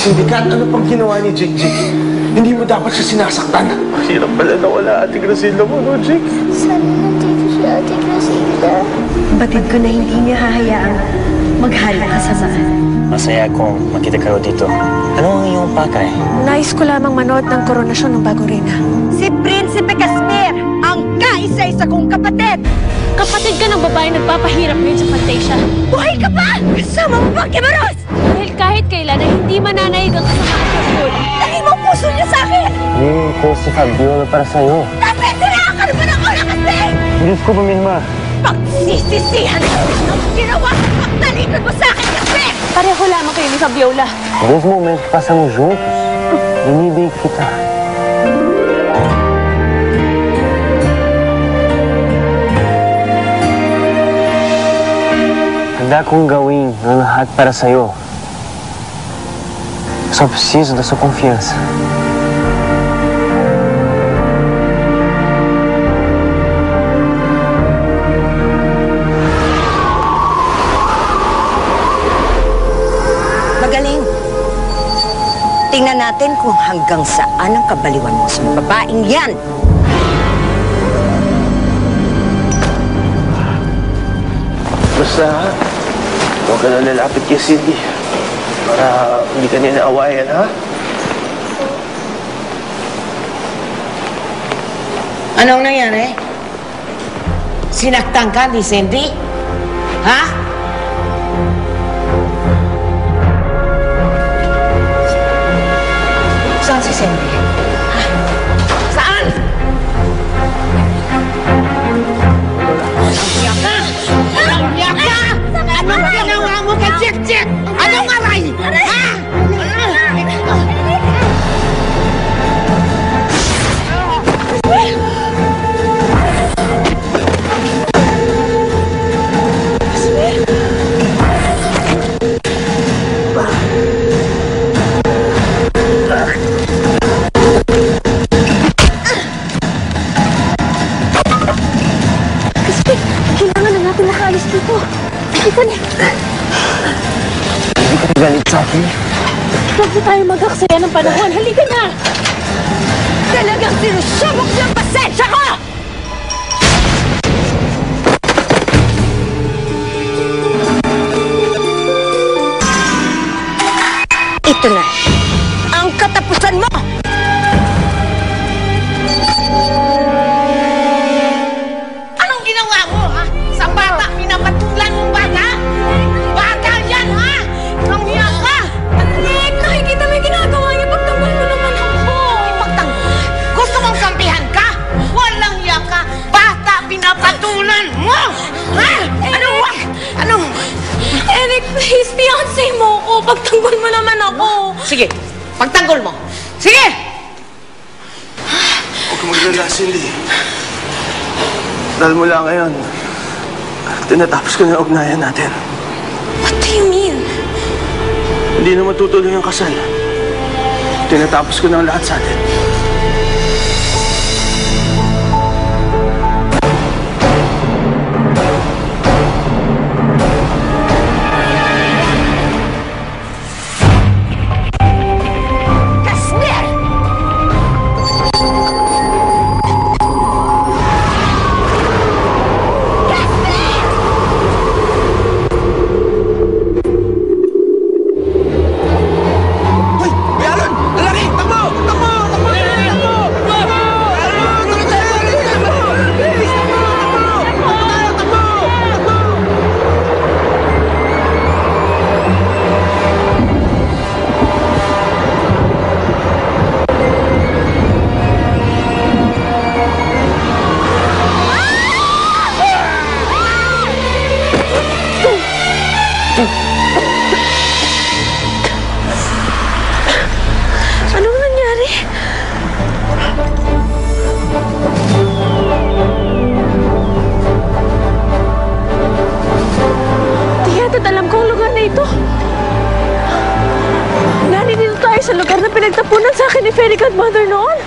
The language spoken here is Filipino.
Sindikat, ano pang ginawa ni Jake? Hindi mo dapat siya sinasaktan. Hirap pala na wala Ate Graciela mo, no, Jake? Sana nandito si Ate Graciela. Batid ko na hindi niya hahayaang maghari ka sa saan. Masaya akong makita kayo dito. Ano ang iyong pakay? Nais ko lamang manood ng koronasyon ng bagong reyna. Si Prinsipe Casimir, ang kaisa-isa kong kapatid! Kapatid ka ng babae nagpapahirap ngayon sa Fantasia. Buhay ka pa! Kasama mo ba, Kimaros? Dahil kahit kailan ay hindi mananaig ang kasamahan sa school. Tangin mo ang puso niya sa akin! Hinihingi ko si Fabiola para sa'yo. Dapat sinakal mo ng ulang kasi! Diyos ko, Pamilma. Pagsisisihan ang ginawa at pagtalikod mo sa akin kasi! Pareho lamang kayo ni Fabiola. Desde o momento que passamos juntos, inibig kita. Handa kong gawin ang lahat para sa'yo. Só preciso da sua confiança. Magaling. Tingnan natin kung hanggang saan ang kabaliwan mo sa babaeng yan. Basta, huwag ka na lalapit kay Cindy. Para hindi ka niya naawayan, ha? Anong nangyari? Sinaktan ka ni Cindy? Ha? Saan si Cindy? Ha? Saan? Umiyak ka! Umiyak ka! Anong ginawa mo kay Chick-Chick? Anong aray? Ha? Kailangan na natin nakaalis dito. Halika na. Hindi ka galit sa akin. Huwag na tayo mag-aksaya ng panahon. Halika na! Talagang sinusubok ng pasensya ko! Ito na ang katapusan mo! Anong ginawa mo, ha? Sa bata, pinapatulan mong bata? Bata yan, ha? Anong hiya ka? Nick, nakikita mo yung ginagawa niya. Pagtanggol mo naman ako. Pagtanggol? Gusto mong kampihan ka? Walang hiya ka! Bata, pinapatulan mo! Ha? Ano? Ano? Eric, please, fiancé mo ako. Pagtanggol mo naman ako. Sige, pagtanggol mo. Sige! Huwag ka maglala, Cindy. Dahil mula ngayon, tinatapos ko na ugnayan natin. What do you mean? Hindi na matutuloy ang kasal. Tinatapos ko na ang lahat sa atin. Casimir! Hoy! Bayaran! Lalaki! Takbo! Takbo! Takbo! Takbo! Takbo! Takbo! Anong nangyari? Tiyatat, alam ko ang lugar na ito. Nandito tayo sa lugar na pinagtapunan sa akin ni Fairy Godmother noon.